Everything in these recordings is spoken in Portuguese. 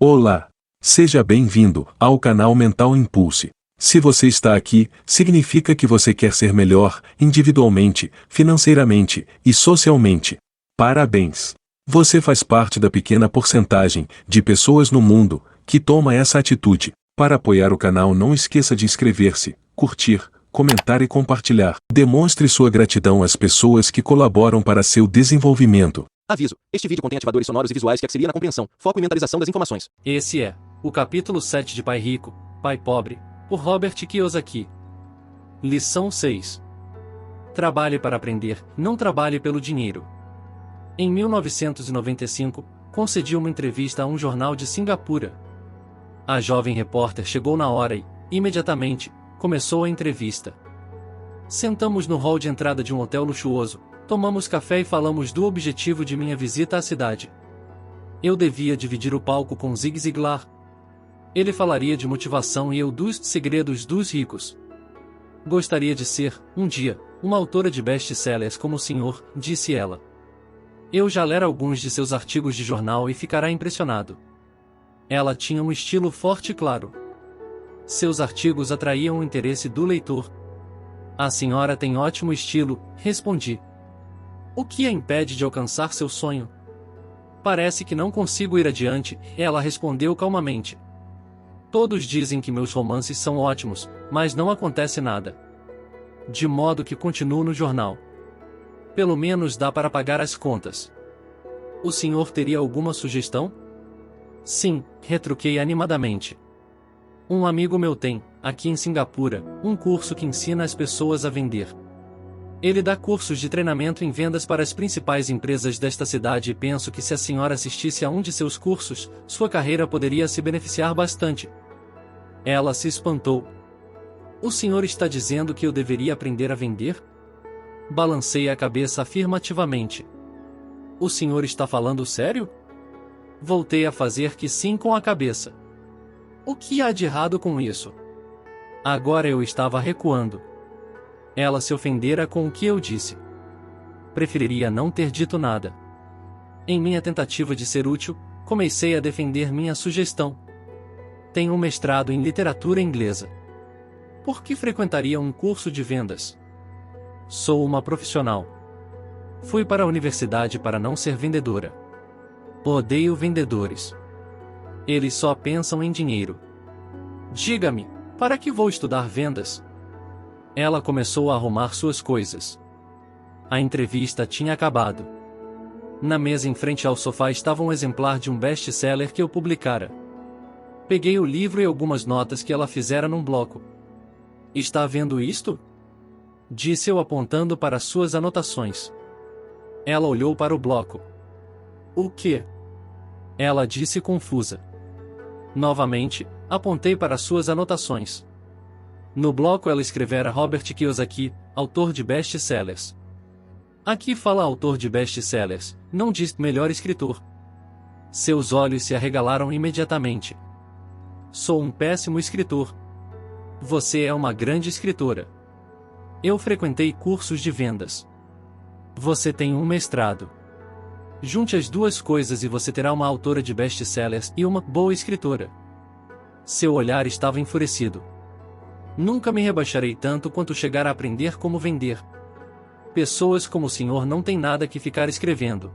Olá! Seja bem-vindo ao canal Mental Impulse. Se você está aqui, significa que você quer ser melhor, individualmente, financeiramente e socialmente. Parabéns! Você faz parte da pequena porcentagem de pessoas no mundo que toma essa atitude. Para apoiar o canal, não esqueça de inscrever-se, curtir, comentar e compartilhar. Demonstre sua gratidão às pessoas que colaboram para seu desenvolvimento. Aviso: este vídeo contém ativadores sonoros e visuais que auxiliam na compreensão, foco e mentalização das informações. Esse é o capítulo 7 de Pai Rico, Pai Pobre, por Robert Kiyosaki. Lição 6. Trabalhe para aprender, não trabalhe pelo dinheiro. Em 1995, concedi uma entrevista a um jornal de Singapura. A jovem repórter chegou na hora e, imediatamente, começou a entrevista. Sentamos no hall de entrada de um hotel luxuoso, tomamos café e falamos do objetivo de minha visita à cidade. Eu devia dividir o palco com Zig Ziglar. Ele falaria de motivação e eu dos segredos dos ricos. Gostaria de ser, um dia, uma autora de best-sellers como o senhor, disse ela. Eu já lera alguns de seus artigos de jornal e ficará impressionado. Ela tinha um estilo forte e claro. Seus artigos atraíam o interesse do leitor. A senhora tem ótimo estilo, respondi. O que a impede de alcançar seu sonho? Parece que não consigo ir adiante, ela respondeu calmamente. Todos dizem que meus romances são ótimos, mas não acontece nada. De modo que continuo no jornal. Pelo menos dá para pagar as contas. O senhor teria alguma sugestão? Sim, retruquei animadamente. Um amigo meu tem, aqui em Singapura, um curso que ensina as pessoas a vender. Ele dá cursos de treinamento em vendas para as principais empresas desta cidade e penso que se a senhora assistisse a um de seus cursos, sua carreira poderia se beneficiar bastante. Ela se espantou. O senhor está dizendo que eu deveria aprender a vender? Balancei a cabeça afirmativamente. O senhor está falando sério? Voltei a fazer que sim com a cabeça. O que há de errado com isso? Agora eu estava recuando. Ela se ofendera com o que eu disse. Preferiria não ter dito nada. Em minha tentativa de ser útil, comecei a defender minha sugestão. Tenho um mestrado em literatura inglesa. Por que frequentaria um curso de vendas? Sou uma profissional. Fui para a universidade para não ser vendedora. Odeio vendedores. Eles só pensam em dinheiro. Diga-me, para que vou estudar vendas? Ela começou a arrumar suas coisas. A entrevista tinha acabado. Na mesa em frente ao sofá estava um exemplar de um best-seller que eu publicara. Peguei o livro e algumas notas que ela fizera num bloco. Está vendo isto? Disse eu apontando para suas anotações. Ela olhou para o bloco. O quê? Ela disse confusa. Novamente, apontei para suas anotações. No bloco ela escrevera Robert Kiyosaki, autor de best-sellers. Aqui fala autor de best-sellers, não diz melhor escritor. Seus olhos se arregalaram imediatamente. Sou um péssimo escritor. Você é uma grande escritora. Eu frequentei cursos de vendas. Você tem um mestrado. Junte as duas coisas e você terá uma autora de best-sellers e uma boa escritora. Seu olhar estava enfurecido. Nunca me rebaixarei tanto quanto chegar a aprender como vender. Pessoas como o senhor não têm nada que ficar escrevendo.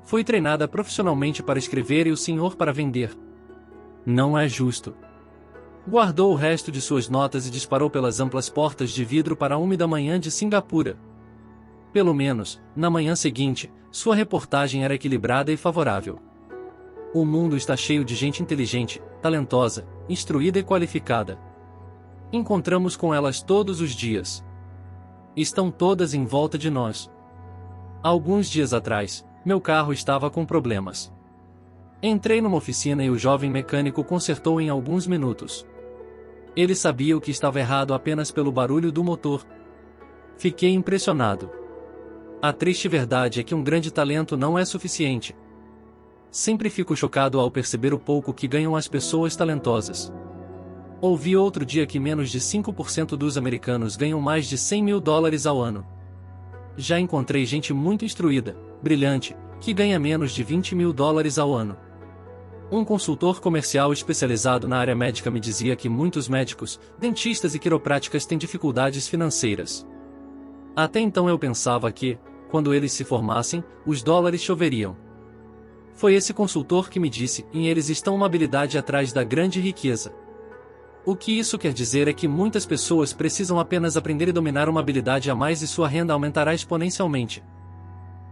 Fui treinada profissionalmente para escrever e o senhor para vender. Não é justo. Guardou o resto de suas notas e disparou pelas amplas portas de vidro para a úmida manhã de Singapura. Pelo menos, na manhã seguinte, sua reportagem era equilibrada e favorável. O mundo está cheio de gente inteligente, talentosa, instruída e qualificada. Encontramos com elas todos os dias. Estão todas em volta de nós. Alguns dias atrás, meu carro estava com problemas. Entrei numa oficina e o jovem mecânico consertou em alguns minutos. Ele sabia o que estava errado apenas pelo barulho do motor. Fiquei impressionado. A triste verdade é que um grande talento não é suficiente. Sempre fico chocado ao perceber o pouco que ganham as pessoas talentosas. Ouvi outro dia que menos de 5% dos americanos ganham mais de $100 mil ao ano. Já encontrei gente muito instruída, brilhante, que ganha menos de $20 mil ao ano. Um consultor comercial especializado na área médica me dizia que muitos médicos, dentistas e quiropráticas têm dificuldades financeiras. Até então eu pensava que, quando eles se formassem, os dólares choveriam. Foi esse consultor que me disse, e eles estão uma habilidade atrás da grande riqueza. O que isso quer dizer é que muitas pessoas precisam apenas aprender e dominar uma habilidade a mais e sua renda aumentará exponencialmente.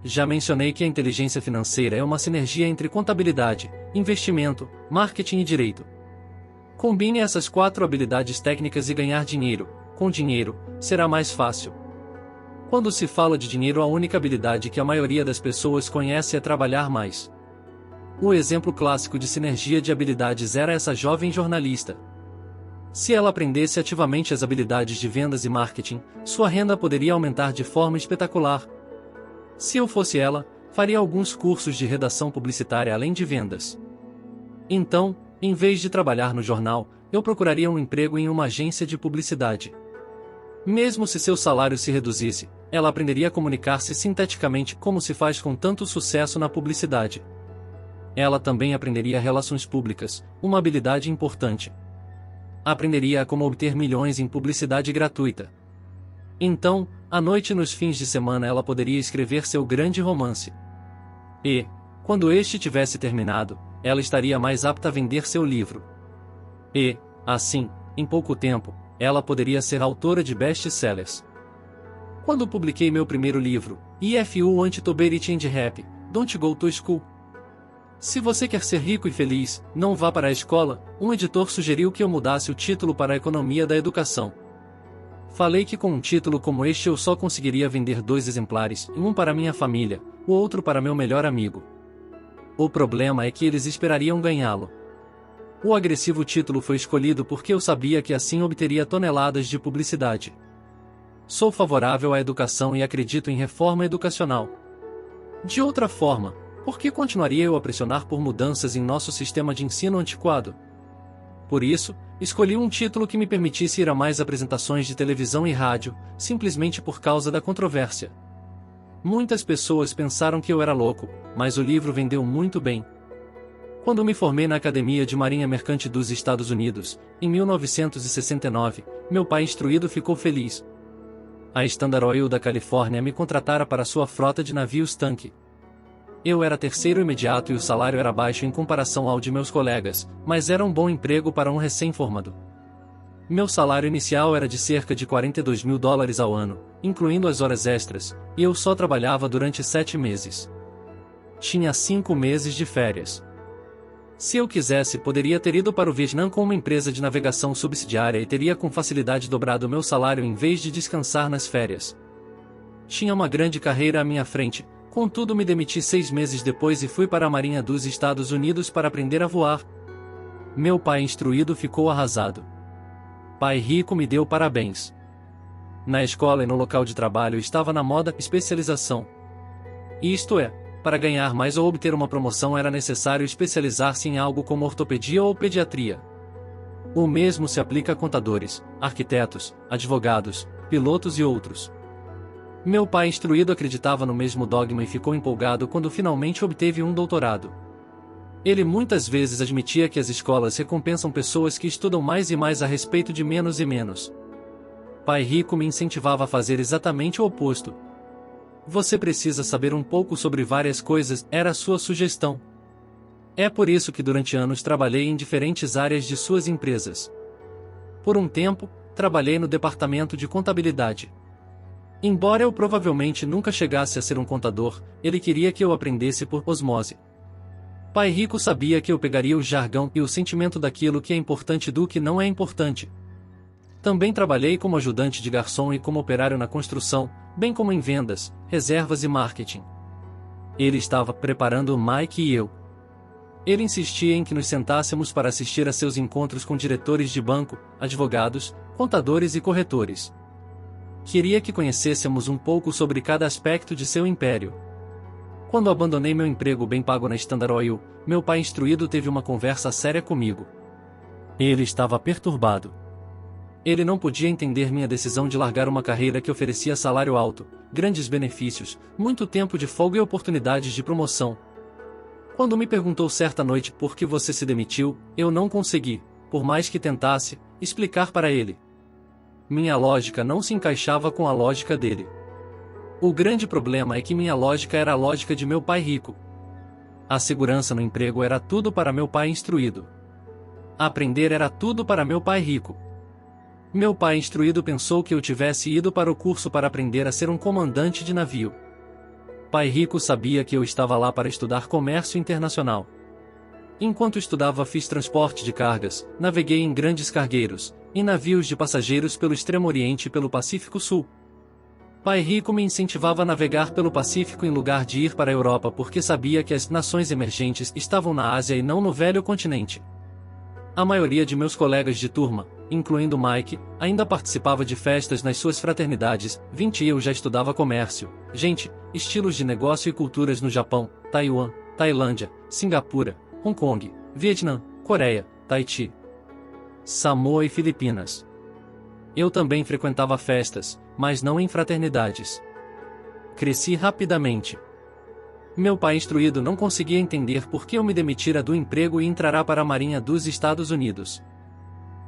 Já mencionei que a inteligência financeira é uma sinergia entre contabilidade, investimento, marketing e direito. Combine essas 4 habilidades técnicas e ganhar dinheiro. Com dinheiro, será mais fácil. Quando se fala de dinheiro, a única habilidade que a maioria das pessoas conhece é trabalhar mais. O exemplo clássico de sinergia de habilidades era essa jovem jornalista. Se ela aprendesse ativamente as habilidades de vendas e marketing, sua renda poderia aumentar de forma espetacular. Se eu fosse ela, faria alguns cursos de redação publicitária além de vendas. Então, em vez de trabalhar no jornal, eu procuraria um emprego em uma agência de publicidade. Mesmo se seu salário se reduzisse, ela aprenderia a comunicar-se sinteticamente como se faz com tanto sucesso na publicidade. Ela também aprenderia relações públicas, uma habilidade importante. Aprenderia a como obter milhões em publicidade gratuita. Então, à noite e nos fins de semana ela poderia escrever seu grande romance. E, quando este tivesse terminado, ela estaria mais apta a vender seu livro. E, assim, em pouco tempo, ela poderia ser autora de best-sellers. Quando publiquei meu primeiro livro, If You Want to Be Rich and Happy, Don't Go to School. Se você quer ser rico e feliz, não vá para a escola, um editor sugeriu que eu mudasse o título para a economia da educação. Falei que com um título como este eu só conseguiria vender 2 exemplares, um para minha família, o outro para meu melhor amigo. O problema é que eles esperariam ganhá-lo. O agressivo título foi escolhido porque eu sabia que assim obteria toneladas de publicidade. Sou favorável à educação e acredito em reforma educacional. De outra forma, por que continuaria eu a pressionar por mudanças em nosso sistema de ensino antiquado? Por isso, escolhi um título que me permitisse ir a mais apresentações de televisão e rádio, simplesmente por causa da controvérsia. Muitas pessoas pensaram que eu era louco, mas o livro vendeu muito bem. Quando me formei na Academia de Marinha Mercante dos Estados Unidos, em 1969, meu pai instruído ficou feliz. A Standard Oil da Califórnia me contratara para sua frota de navios tanque. Eu era terceiro imediato e o salário era baixo em comparação ao de meus colegas, mas era um bom emprego para um recém-formado. Meu salário inicial era de cerca de $42.000 ao ano, incluindo as horas extras, e eu só trabalhava durante 7 meses. Tinha 5 meses de férias. Se eu quisesse, poderia ter ido para o Vietnã com uma empresa de navegação subsidiária e teria com facilidade dobrado meu salário em vez de descansar nas férias. Tinha uma grande carreira à minha frente. Contudo, me demiti 6 meses depois e fui para a Marinha dos Estados Unidos para aprender a voar. Meu pai instruído ficou arrasado. Pai rico me deu parabéns. Na escola e no local de trabalho estava na moda especialização. Isto é, para ganhar mais ou obter uma promoção era necessário especializar-se em algo como ortopedia ou pediatria. O mesmo se aplica a contadores, arquitetos, advogados, pilotos e outros. Meu pai instruído acreditava no mesmo dogma e ficou empolgado quando finalmente obteve um doutorado. Ele muitas vezes admitia que as escolas recompensam pessoas que estudam mais e mais a respeito de menos e menos. Pai rico me incentivava a fazer exatamente o oposto. Você precisa saber um pouco sobre várias coisas, era a sua sugestão. É por isso que durante anos trabalhei em diferentes áreas de suas empresas. Por um tempo, trabalhei no departamento de contabilidade. Embora eu provavelmente nunca chegasse a ser um contador, ele queria que eu aprendesse por osmose. Pai rico sabia que eu pegaria o jargão e o sentimento daquilo que é importante do que não é importante. Também trabalhei como ajudante de garçom e como operário na construção, bem como em vendas, reservas e marketing. Ele estava preparando o Mike e eu. Ele insistia em que nos sentássemos para assistir a seus encontros com diretores de banco, advogados, contadores e corretores. Queria que conhecêssemos um pouco sobre cada aspecto de seu império. Quando abandonei meu emprego bem pago na Standard Oil, meu pai instruído teve uma conversa séria comigo. Ele estava perturbado. Ele não podia entender minha decisão de largar uma carreira que oferecia salário alto, grandes benefícios, muito tempo de folga e oportunidades de promoção. Quando me perguntou certa noite por que você se demitiu, eu não consegui, por mais que tentasse, explicar para ele. Minha lógica não se encaixava com a lógica dele. O grande problema é que minha lógica era a lógica de meu pai rico. A segurança no emprego era tudo para meu pai instruído. Aprender era tudo para meu pai rico. Meu pai instruído pensou que eu tivesse ido para o curso para aprender a ser um comandante de navio. Pai rico sabia que eu estava lá para estudar comércio internacional. Enquanto estudava, fiz transporte de cargas, naveguei em grandes cargueiros, em navios de passageiros pelo Extremo Oriente e pelo Pacífico Sul. Pai rico me incentivava a navegar pelo Pacífico em lugar de ir para a Europa porque sabia que as nações emergentes estavam na Ásia e não no velho continente. A maioria de meus colegas de turma, incluindo Mike, ainda participava de festas nas suas fraternidades. 20 e eu já estudava comércio, gente, estilos de negócio e culturas no Japão, Taiwan, Tailândia, Singapura, Hong Kong, Vietnã, Coreia, Tahiti, Samoa e Filipinas. Eu também frequentava festas, mas não em fraternidades. Cresci rapidamente. Meu pai instruído não conseguia entender por que eu me demitira do emprego e entrará para a Marinha dos Estados Unidos.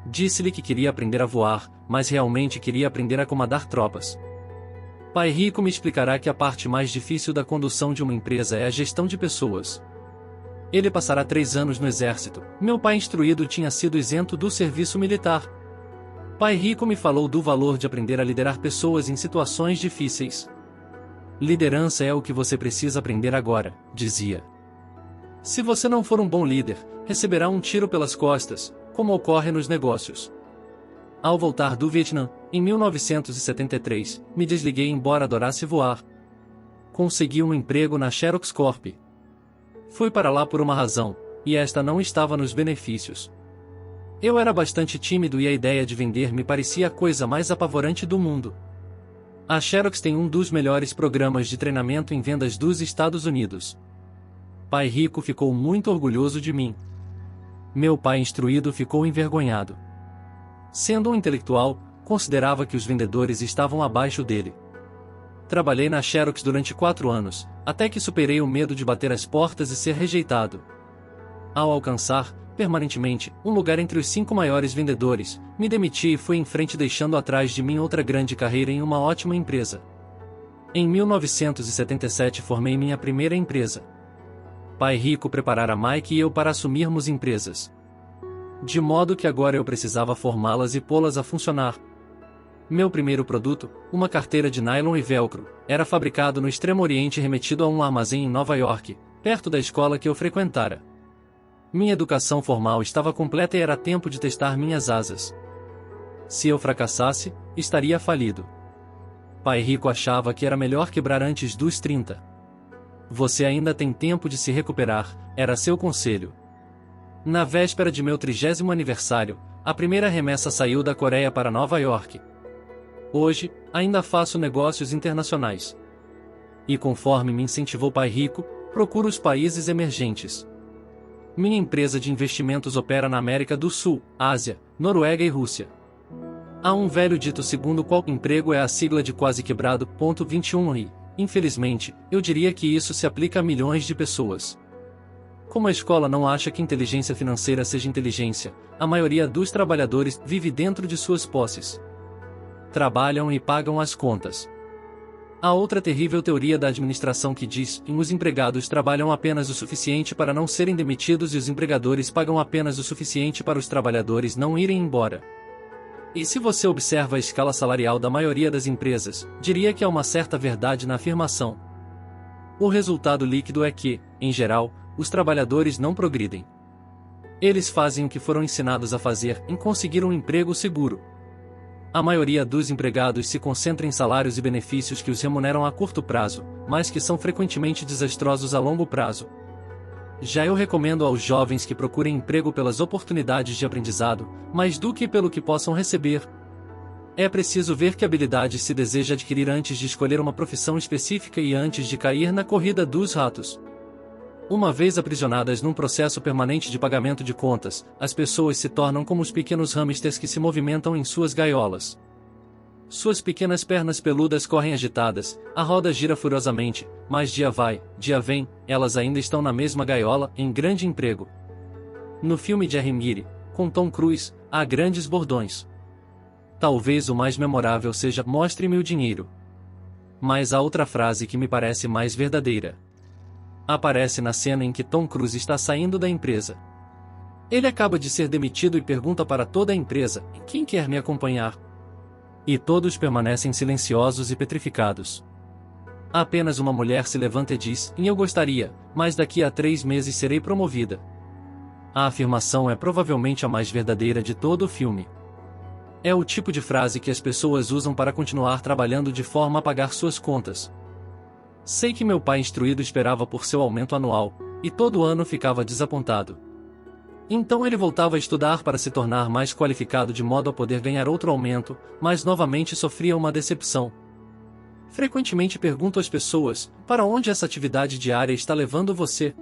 Disse-lhe que queria aprender a voar, mas realmente queria aprender a comandar tropas. Pai rico me explicará que a parte mais difícil da condução de uma empresa é a gestão de pessoas. Ele passará 3 anos no exército. Meu pai instruído tinha sido isento do serviço militar. Pai rico me falou do valor de aprender a liderar pessoas em situações difíceis. Liderança é o que você precisa aprender agora, dizia. Se você não for um bom líder, receberá um tiro pelas costas, como ocorre nos negócios. Ao voltar do Vietnã, em 1973, me desliguei embora adorasse voar. Consegui um emprego na Xerox Corp. Fui para lá por uma razão, e esta não estava nos benefícios. Eu era bastante tímido e a ideia de vender me parecia a coisa mais apavorante do mundo. A Xerox tem um dos melhores programas de treinamento em vendas dos Estados Unidos. Pai rico ficou muito orgulhoso de mim. Meu pai instruído ficou envergonhado. Sendo um intelectual, considerava que os vendedores estavam abaixo dele. Trabalhei na Xerox durante 4 anos, até que superei o medo de bater as portas e ser rejeitado. Ao alcançar, permanentemente, um lugar entre os 5 maiores vendedores, me demiti e fui em frente deixando atrás de mim outra grande carreira em uma ótima empresa. Em 1977 formei minha primeira empresa. Pai rico preparara Mike e eu para assumirmos empresas. De modo que agora eu precisava formá-las e pô-las a funcionar. Meu primeiro produto, uma carteira de nylon e velcro, era fabricado no Extremo Oriente e remetido a um armazém em Nova York, perto da escola que eu frequentara. Minha educação formal estava completa e era tempo de testar minhas asas. Se eu fracassasse, estaria falido. Pai rico achava que era melhor quebrar antes dos 30. Você ainda tem tempo de se recuperar, era seu conselho. Na véspera de meu 30º aniversário, a primeira remessa saiu da Coreia para Nova York. Hoje, ainda faço negócios internacionais. E conforme me incentivou Pai rico, procuro os países emergentes. Minha empresa de investimentos opera na América do Sul, Ásia, Noruega e Rússia. Há um velho dito segundo qual emprego é a sigla de quase quebrado. 21 e, infelizmente, eu diria que isso se aplica a milhões de pessoas. Como a escola não acha que inteligência financeira seja inteligência, a maioria dos trabalhadores vive dentro de suas posses. Trabalham e pagam as contas. Há outra terrível teoria da administração que diz que os empregados trabalham apenas o suficiente para não serem demitidos e os empregadores pagam apenas o suficiente para os trabalhadores não irem embora. E se você observa a escala salarial da maioria das empresas, diria que há uma certa verdade na afirmação. O resultado líquido é que, em geral, os trabalhadores não progridem. Eles fazem o que foram ensinados a fazer em conseguir um emprego seguro. A maioria dos empregados se concentra em salários e benefícios que os remuneram a curto prazo, mas que são frequentemente desastrosos a longo prazo. Já eu recomendo aos jovens que procurem emprego pelas oportunidades de aprendizado, mais do que pelo que possam receber. É preciso ver que habilidades se deseja adquirir antes de escolher uma profissão específica e antes de cair na corrida dos ratos. Uma vez aprisionadas num processo permanente de pagamento de contas, as pessoas se tornam como os pequenos hamsters que se movimentam em suas gaiolas. Suas pequenas pernas peludas correm agitadas, a roda gira furiosamente, mas dia vai, dia vem, elas ainda estão na mesma gaiola, em grande emprego. No filme Jerry Mire, com Tom Cruise, há grandes bordões. Talvez o mais memorável seja "Mostre-me o dinheiro". Mas há outra frase que me parece mais verdadeira. Aparece na cena em que Tom Cruise está saindo da empresa. Ele acaba de ser demitido e pergunta para toda a empresa: "Quem quer me acompanhar?" E todos permanecem silenciosos e petrificados. Apenas uma mulher se levanta e diz: "Eu gostaria, mas daqui a 3 meses serei promovida." A afirmação é provavelmente a mais verdadeira de todo o filme. É o tipo de frase que as pessoas usam para continuar trabalhando de forma a pagar suas contas. Sei que meu pai instruído esperava por seu aumento anual, e todo ano ficava desapontado. Então ele voltava a estudar para se tornar mais qualificado de modo a poder ganhar outro aumento, mas novamente sofria uma decepção. Frequentemente pergunto às pessoas: "Para onde essa atividade diária está levando você?"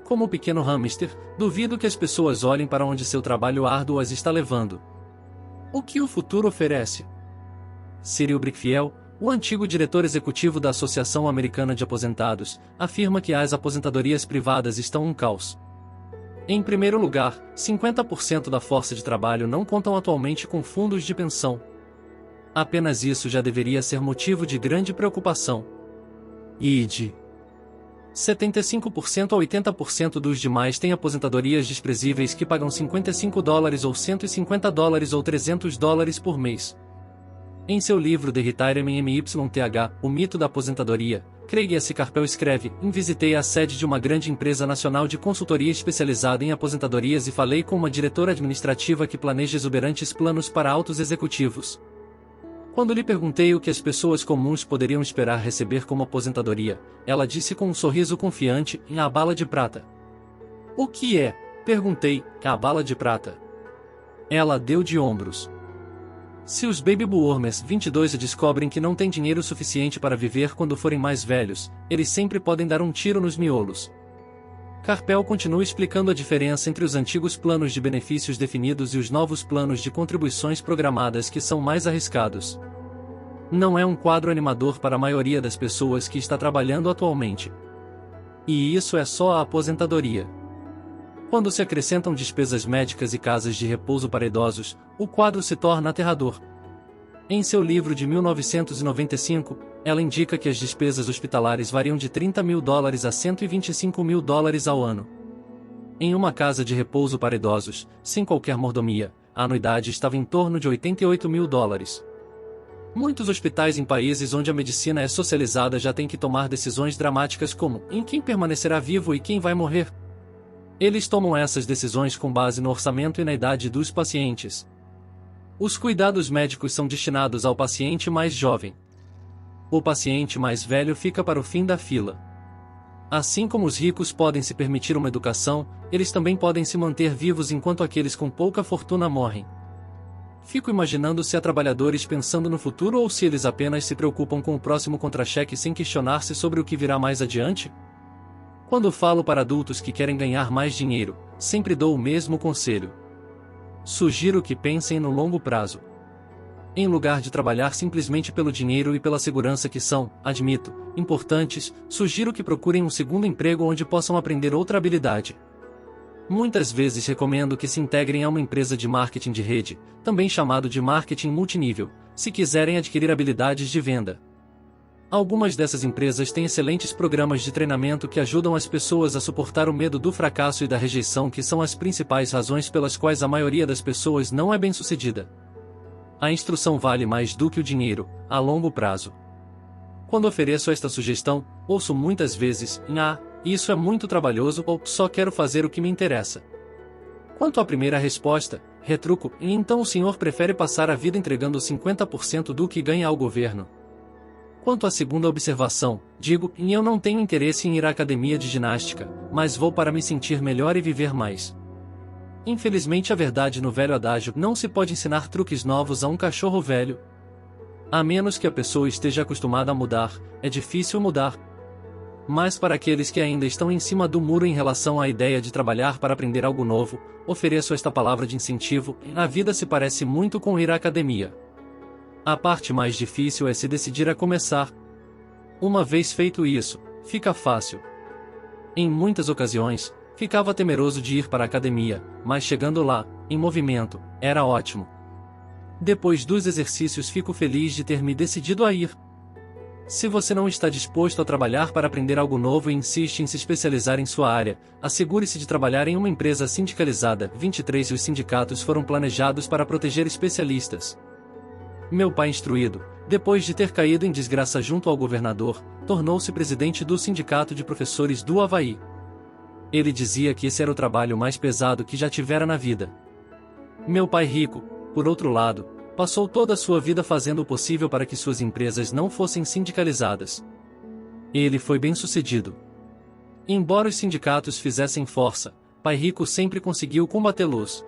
Como o pequeno hamster, duvido que as pessoas olhem para onde seu trabalho árduo as está levando. O que o futuro oferece? Cyril Brickfield, o antigo diretor executivo da Associação Americana de Aposentados, afirma que as aposentadorias privadas estão um caos. Em primeiro lugar, 50% da força de trabalho não contam atualmente com fundos de pensão. Apenas isso já deveria ser motivo de grande preocupação. E de 75% a 80% dos demais têm aposentadorias desprezíveis que pagam $55 ou $150 ou $300 por mês. Em seu livro The Retirement MYTH, O Mito da Aposentadoria, Craig S. Carpel escreve: "Visitei a sede de uma grande empresa nacional de consultoria especializada em aposentadorias e falei com uma diretora administrativa que planeja exuberantes planos para altos executivos. Quando lhe perguntei o que as pessoas comuns poderiam esperar receber como aposentadoria, ela disse com um sorriso confiante: a bala de prata." "O que é?" perguntei. "A bala de prata." Ela deu de ombros. Se os baby boomers 22 descobrem que não têm dinheiro suficiente para viver quando forem mais velhos, eles sempre podem dar um tiro nos miolos. Carpel continua explicando a diferença entre os antigos planos de benefícios definidos e os novos planos de contribuições programadas, que são mais arriscados. Não é um quadro animador para a maioria das pessoas que está trabalhando atualmente. E isso é só a aposentadoria. Quando se acrescentam despesas médicas e casas de repouso para idosos, o quadro se torna aterrador. Em seu livro de 1995, ela indica que as despesas hospitalares variam de $30.000 a $125.000 ao ano. Em uma casa de repouso para idosos, sem qualquer mordomia, a anuidade estava em torno de $88.000. Muitos hospitais em países onde a medicina é socializada já têm que tomar decisões dramáticas como: em quem permanecerá vivo e quem vai morrer? Eles tomam essas decisões com base no orçamento e na idade dos pacientes. Os cuidados médicos são destinados ao paciente mais jovem. O paciente mais velho fica para o fim da fila. Assim como os ricos podem se permitir uma educação, eles também podem se manter vivos enquanto aqueles com pouca fortuna morrem. Fico imaginando se há trabalhadores pensando no futuro ou se eles apenas se preocupam com o próximo contra-cheque sem questionar-se sobre o que virá mais adiante. Quando falo para adultos que querem ganhar mais dinheiro, sempre dou o mesmo conselho. Sugiro que pensem no longo prazo. Em lugar de trabalhar simplesmente pelo dinheiro e pela segurança, que são, admito, importantes, sugiro que procurem um segundo emprego onde possam aprender outra habilidade. Muitas vezes recomendo que se integrem a uma empresa de marketing de rede, também chamado de marketing multinível, se quiserem adquirir habilidades de venda. Algumas dessas empresas têm excelentes programas de treinamento que ajudam as pessoas a suportar o medo do fracasso e da rejeição, que são as principais razões pelas quais a maioria das pessoas não é bem-sucedida. A instrução vale mais do que o dinheiro, a longo prazo. Quando ofereço esta sugestão, ouço muitas vezes: isso é muito trabalhoso, ou só quero fazer o que me interessa. Quanto à primeira resposta, retruco: e então o senhor prefere passar a vida entregando 50% do que ganha ao governo? Quanto à segunda observação, digo: eu não tenho interesse em ir à academia de ginástica, mas vou para me sentir melhor e viver mais. Infelizmente, a verdade no velho adágio: não se pode ensinar truques novos a um cachorro velho. A menos que a pessoa esteja acostumada a mudar, é difícil mudar. Mas para aqueles que ainda estão em cima do muro em relação à ideia de trabalhar para aprender algo novo, ofereço esta palavra de incentivo: a vida se parece muito com ir à academia. A parte mais difícil é se decidir a começar. Uma vez feito isso, fica fácil. Em muitas ocasiões, ficava temeroso de ir para a academia, mas chegando lá, em movimento, era ótimo. Depois dos exercícios fico feliz de ter me decidido a ir. Se você não está disposto a trabalhar para aprender algo novo e insiste em se especializar em sua área, assegure-se de trabalhar em uma empresa sindicalizada. 23 Os sindicatos foram planejados para proteger especialistas. Meu pai instruído, depois de ter caído em desgraça junto ao governador, tornou-se presidente do Sindicato de Professores do Havaí. Ele dizia que esse era o trabalho mais pesado que já tivera na vida. Meu pai rico, por outro lado, passou toda a sua vida fazendo o possível para que suas empresas não fossem sindicalizadas. Ele foi bem-sucedido. Embora os sindicatos fizessem força, pai rico sempre conseguiu combatê-los.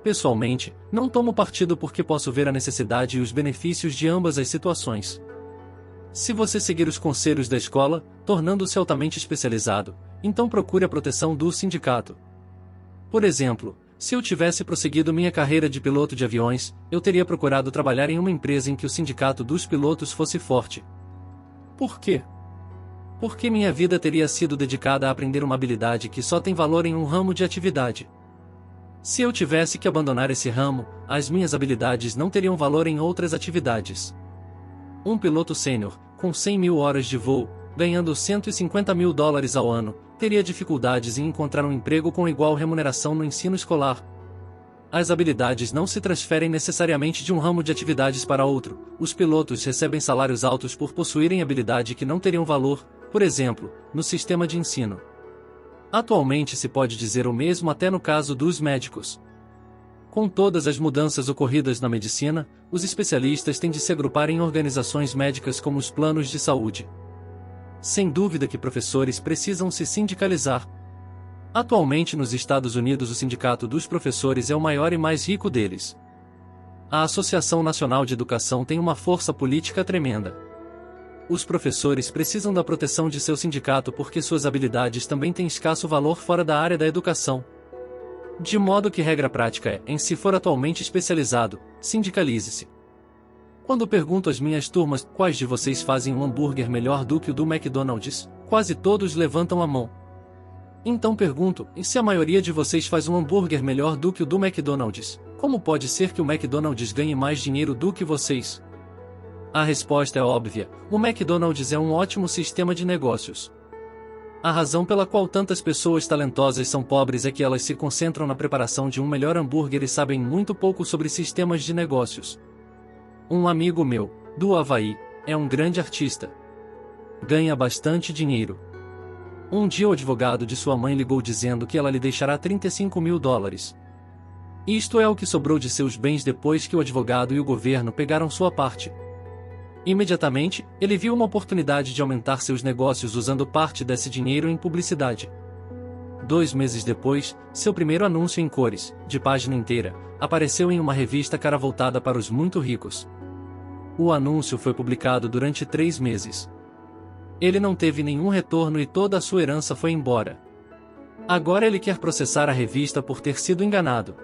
Pessoalmente, não tomo partido porque posso ver a necessidade e os benefícios de ambas as situações. Se você seguir os conselhos da escola, tornando-se altamente especializado, então procure a proteção do sindicato. Por exemplo, se eu tivesse prosseguido minha carreira de piloto de aviões, eu teria procurado trabalhar em uma empresa em que o sindicato dos pilotos fosse forte. Por quê? Porque minha vida teria sido dedicada a aprender uma habilidade que só tem valor em um ramo de atividade. Se eu tivesse que abandonar esse ramo, as minhas habilidades não teriam valor em outras atividades. Um piloto sênior, com 100 mil horas de voo, ganhando $150 mil ao ano, teria dificuldades em encontrar um emprego com igual remuneração no ensino escolar. As habilidades não se transferem necessariamente de um ramo de atividades para outro. Os pilotos recebem salários altos por possuírem habilidade que não teriam valor, por exemplo, no sistema de ensino. Atualmente se pode dizer o mesmo até no caso dos médicos. Com todas as mudanças ocorridas na medicina, os especialistas têm de se agrupar em organizações médicas como os planos de saúde. Sem dúvida que professores precisam se sindicalizar. Atualmente nos Estados Unidos o Sindicato dos Professores é o maior e mais rico deles. A Associação Nacional de Educação tem uma força política tremenda. Os professores precisam da proteção de seu sindicato porque suas habilidades também têm escasso valor fora da área da educação. De modo que regra prática é, em se for atualmente especializado, sindicalize-se. Quando pergunto às minhas turmas quais de vocês fazem um hambúrguer melhor do que o do McDonald's, quase todos levantam a mão. Então pergunto, e se a maioria de vocês faz um hambúrguer melhor do que o do McDonald's, como pode ser que o McDonald's ganhe mais dinheiro do que vocês? A resposta é óbvia, o McDonald's é um ótimo sistema de negócios. A razão pela qual tantas pessoas talentosas são pobres é que elas se concentram na preparação de um melhor hambúrguer e sabem muito pouco sobre sistemas de negócios. Um amigo meu, do Havaí, é um grande artista. Ganha bastante dinheiro. Um dia o advogado de sua mãe ligou dizendo que ela lhe deixará $35 mil. Isto é o que sobrou de seus bens depois que o advogado e o governo pegaram sua parte. Imediatamente, ele viu uma oportunidade de aumentar seus negócios usando parte desse dinheiro em publicidade. 2 meses depois, seu primeiro anúncio em cores, de página inteira, apareceu em uma revista cara voltada para os muito ricos. O anúncio foi publicado durante 3 meses. Ele não teve nenhum retorno e toda a sua herança foi embora. Agora ele quer processar a revista por ter sido enganado.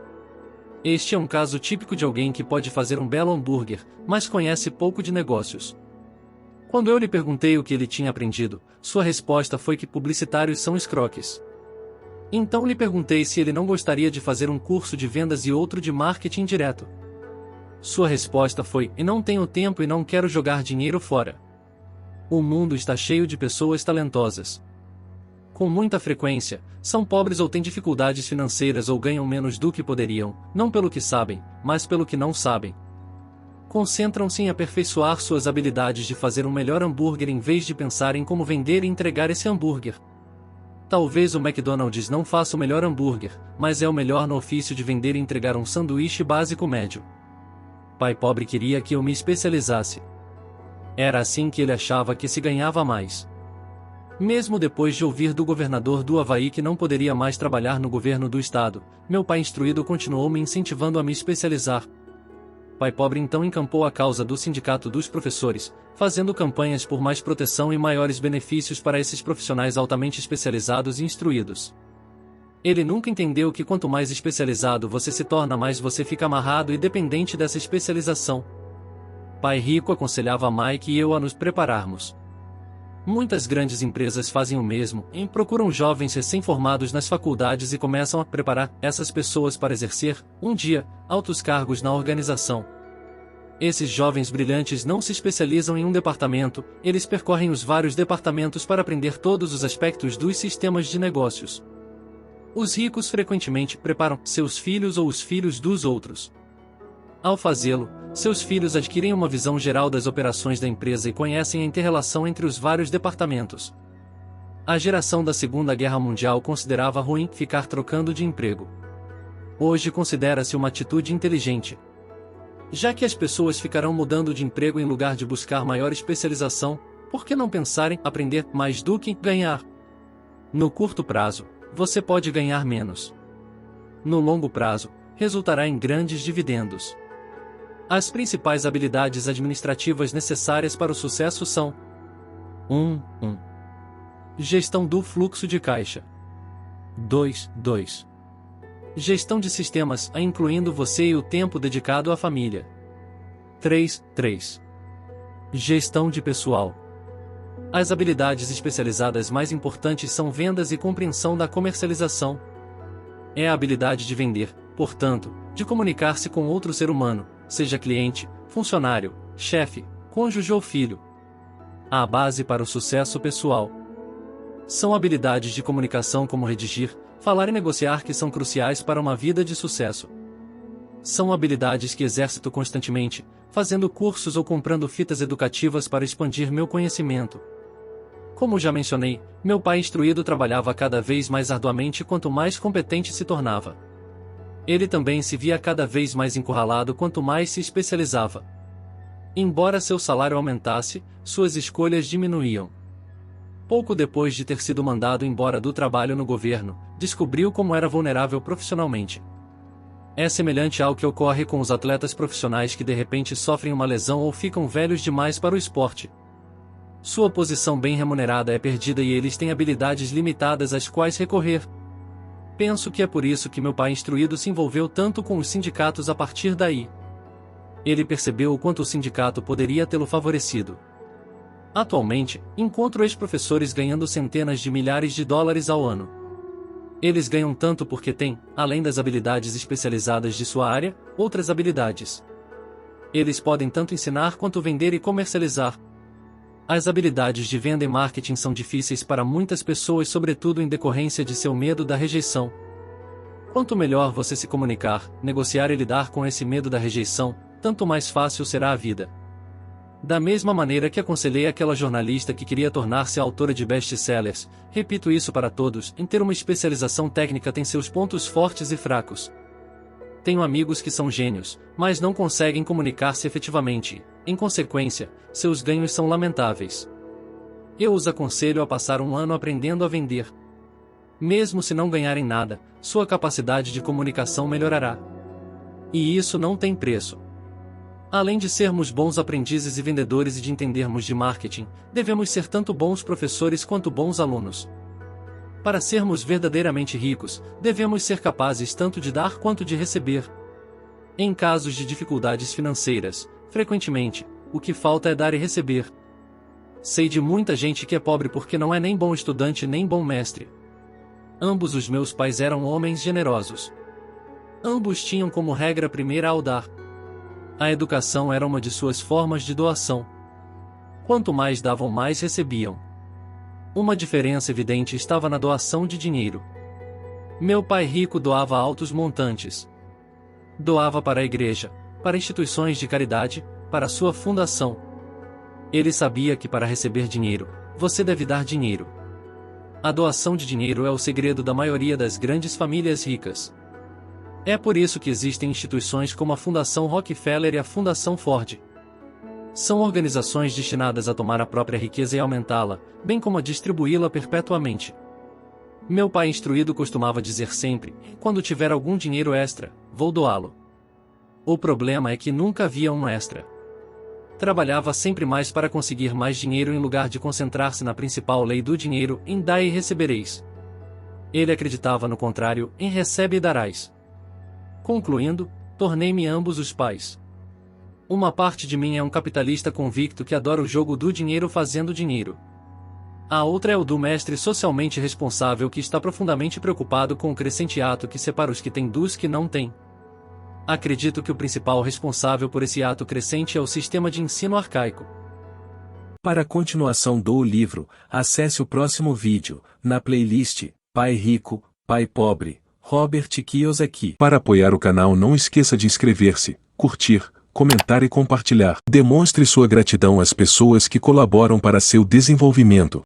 Este é um caso típico de alguém que pode fazer um belo hambúrguer, mas conhece pouco de negócios. Quando eu lhe perguntei o que ele tinha aprendido, sua resposta foi que publicitários são escroques. Então lhe perguntei se ele não gostaria de fazer um curso de vendas e outro de marketing direto. Sua resposta foi: "E não tenho tempo e não quero jogar dinheiro fora." O mundo está cheio de pessoas talentosas. Com muita frequência, são pobres ou têm dificuldades financeiras ou ganham menos do que poderiam, não pelo que sabem, mas pelo que não sabem. Concentram-se em aperfeiçoar suas habilidades de fazer um melhor hambúrguer em vez de pensar em como vender e entregar esse hambúrguer. Talvez o McDonald's não faça o melhor hambúrguer, mas é o melhor no ofício de vender e entregar um sanduíche básico médio. Pai pobre queria que eu me especializasse. Era assim que ele achava que se ganhava mais. Mesmo depois de ouvir do governador do Havaí que não poderia mais trabalhar no governo do estado, meu pai instruído continuou me incentivando a me especializar. Pai pobre então encampou a causa do Sindicato dos Professores, fazendo campanhas por mais proteção e maiores benefícios para esses profissionais altamente especializados e instruídos. Ele nunca entendeu que quanto mais especializado você se torna, mais você fica amarrado e dependente dessa especialização. Pai Rico aconselhava Mike e eu a nos prepararmos. Muitas grandes empresas fazem o mesmo, procuram jovens recém-formados nas faculdades e começam a preparar essas pessoas para exercer, um dia, altos cargos na organização. Esses jovens brilhantes não se especializam em um departamento, eles percorrem os vários departamentos para aprender todos os aspectos dos sistemas de negócios. Os ricos frequentemente preparam seus filhos ou os filhos dos outros. Ao fazê-lo, seus filhos adquirem uma visão geral das operações da empresa e conhecem a inter-relação entre os vários departamentos. A geração da Segunda Guerra Mundial considerava ruim ficar trocando de emprego. Hoje considera-se uma atitude inteligente. Já que as pessoas ficarão mudando de emprego em lugar de buscar maior especialização, por que não pensar em aprender mais do que ganhar? No curto prazo, você pode ganhar menos. No longo prazo, resultará em grandes dividendos. As principais habilidades administrativas necessárias para o sucesso são: 1. Gestão do fluxo de caixa. 2. Gestão de sistemas, incluindo você e o tempo dedicado à família. 3. Gestão de pessoal. As habilidades especializadas mais importantes são vendas e compreensão da comercialização. É a habilidade de vender, portanto, de comunicar-se com outro ser humano, seja cliente, funcionário, chefe, cônjuge ou filho. A base para o sucesso pessoal. São habilidades de comunicação como redigir, falar e negociar que são cruciais para uma vida de sucesso. São habilidades que exercito constantemente, fazendo cursos ou comprando fitas educativas para expandir meu conhecimento. Como já mencionei, meu pai instruído trabalhava cada vez mais arduamente quanto mais competente se tornava. Ele também se via cada vez mais encurralado quanto mais se especializava. Embora seu salário aumentasse, suas escolhas diminuíam. Pouco depois de ter sido mandado embora do trabalho no governo, descobriu como era vulnerável profissionalmente. É semelhante ao que ocorre com os atletas profissionais que de repente sofrem uma lesão ou ficam velhos demais para o esporte. Sua posição bem remunerada é perdida e eles têm habilidades limitadas às quais recorrer. Penso que é por isso que meu pai instruído se envolveu tanto com os sindicatos a partir daí. Ele percebeu o quanto o sindicato poderia tê-lo favorecido. Atualmente, encontro ex-professores ganhando centenas de milhares de dólares ao ano. Eles ganham tanto porque têm, além das habilidades especializadas de sua área, outras habilidades. Eles podem tanto ensinar quanto vender e comercializar. As habilidades de venda e marketing são difíceis para muitas pessoas, sobretudo em decorrência de seu medo da rejeição. Quanto melhor você se comunicar, negociar e lidar com esse medo da rejeição, tanto mais fácil será a vida. Da mesma maneira que aconselhei aquela jornalista que queria tornar-se autora de best-sellers, repito isso para todos: em ter uma especialização técnica tem seus pontos fortes e fracos. Tenho amigos que são gênios, mas não conseguem comunicar-se efetivamente. Em consequência, seus ganhos são lamentáveis. Eu os aconselho a passar um ano aprendendo a vender. Mesmo se não ganharem nada, sua capacidade de comunicação melhorará. E isso não tem preço. Além de sermos bons aprendizes e vendedores e de entendermos de marketing, devemos ser tanto bons professores quanto bons alunos. Para sermos verdadeiramente ricos, devemos ser capazes tanto de dar quanto de receber. Em casos de dificuldades financeiras, frequentemente, o que falta é dar e receber. Sei de muita gente que é pobre porque não é nem bom estudante nem bom mestre. Ambos os meus pais eram homens generosos. Ambos tinham como regra primeira ao dar. A educação era uma de suas formas de doação. Quanto mais davam, mais recebiam. Uma diferença evidente estava na doação de dinheiro. Meu pai rico doava altos montantes. Doava para a igreja, para instituições de caridade, para sua fundação. Ele sabia que para receber dinheiro, você deve dar dinheiro. A doação de dinheiro é o segredo da maioria das grandes famílias ricas. É por isso que existem instituições como a Fundação Rockefeller e a Fundação Ford. São organizações destinadas a tomar a própria riqueza e aumentá-la, bem como a distribuí-la perpetuamente. Meu pai instruído costumava dizer sempre: quando tiver algum dinheiro extra, vou doá-lo. O problema é que nunca havia um extra. Trabalhava sempre mais para conseguir mais dinheiro em lugar de concentrar-se na principal lei do dinheiro, em dai e recebereis. Ele acreditava no contrário, em recebe e darás. Concluindo, tornei-me ambos os pais. Uma parte de mim é um capitalista convicto que adora o jogo do dinheiro fazendo dinheiro. A outra é o do mestre socialmente responsável que está profundamente preocupado com o crescente ato que separa os que têm dos que não têm. Acredito que o principal responsável por esse ato crescente é o sistema de ensino arcaico. Para a continuação do livro, acesse o próximo vídeo, na playlist Pai Rico, Pai Pobre, Robert Kiyosaki. Para apoiar o canal, não esqueça de inscrever-se, curtir, comentar e compartilhar. Demonstre sua gratidão às pessoas que colaboram para seu desenvolvimento.